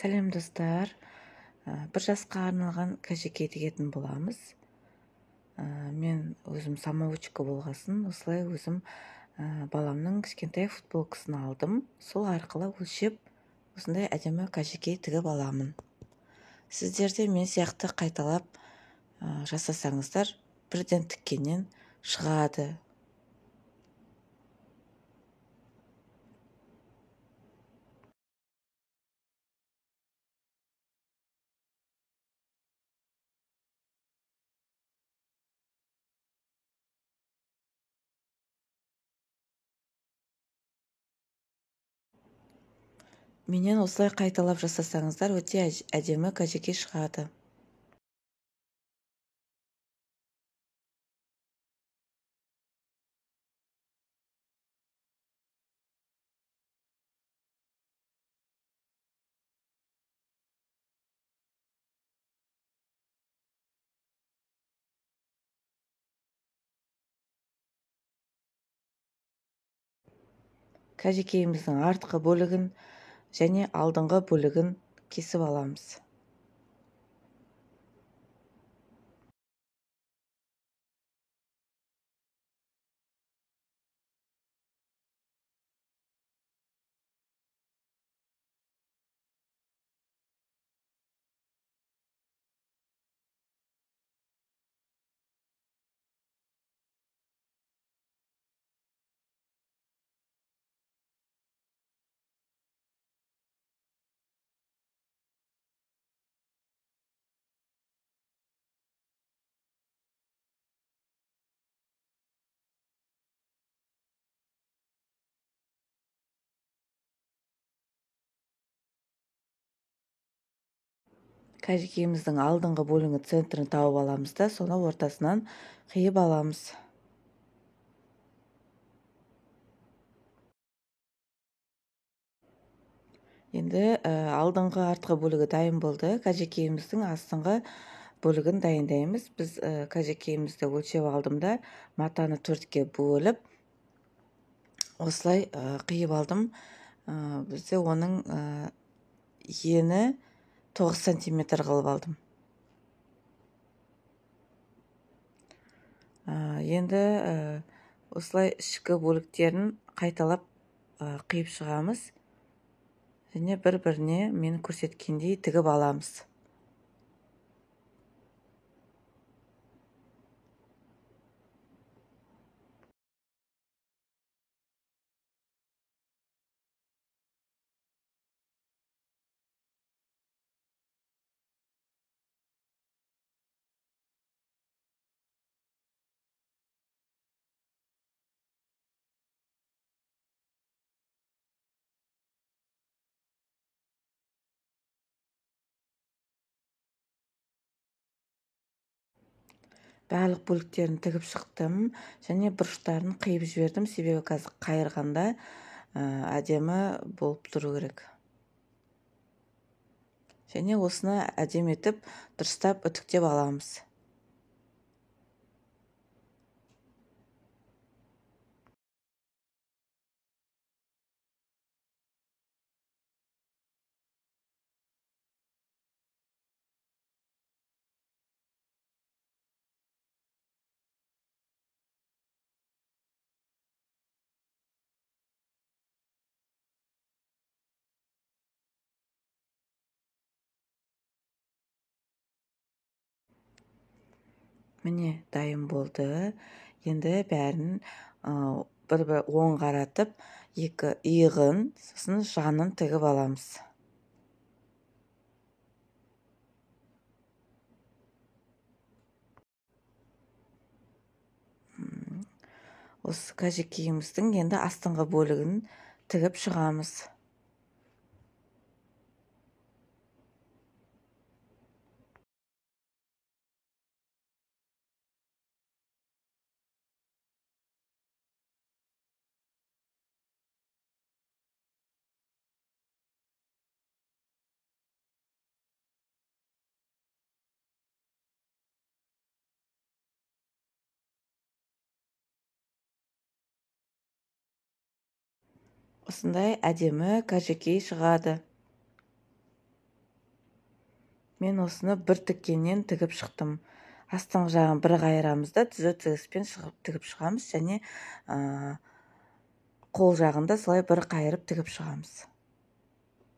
Сәлем достар, бір жасқа арналған кәжекей тігетін боламыз. Мен өзім самоучка болғасын, осылай өзім баламның кішкентай футболкасын алдым. Сол арқылы өлшеп, осындай әдемі кәжекей тігіп аламын. Сіздер де мен сияқты қайталап жасасаңыздар, бірден тіккеннен шығады. Менен осылай қайталап жасасаңыздар, өте әдемі кәжекей шығады. Кәжекейіміздің артқы бөлігін және алдыңғы бөлігін кесіп аламыз. Кәжекейіміздің алдыңғы бөлігі центрін тауып аламыз да, соны ортасынан қиып аламыз. Енді алдыңғы артқы бөлігі дайын болды. Кәжекейіміздің астыңғы бөлігін дайындаймыз. Біз кәжекейімізді өлшеп алдым да, матаны төртке бөліп, осылай қиып алдым. Бізде оның ені 9 сантиметр қылып алдым. Енді осылай ішкі бөліктерін қайталап қиып шығамыз. Және бір-біріне мен көрсеткендей тігіп аламыз. Барлық бөліктерін тігіп шықтым, және бұрыштарын қиып жібердім, себебі қазір қайырғанда әдемі болып тұру керек. Және осыны әдемі етіп, дұрыстап үтіктеп аламыз. Міне дайын болды. Енді бәрін бір-бір оң қаратып, екі иығын, сосын жанын тігіп аламыз. Осы кәжекейіміздің енді астыңғы бөлігін тігіп шығамыз. Осындай әдемі кәжекей шығады. Мен осыны бір тіккеннен тігіп шықтым. Астыңғы жағын бір қайырамыз да түзу тігіспен тігіп шығамыз, және қол жағында солай бір қайырып тігіп шығамыз.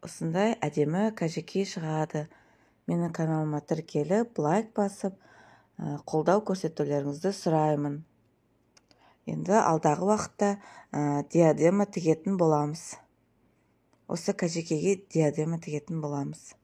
Осындай әдемі кәжекей шығады. Менің каналыма тіркеліп, лайк басып, қолдау көрсетулеріңізді сұраймын. Енді алдағы уақытта диадема тігетін боламыз. Осы кәжекейге диадема тігетін боламыз.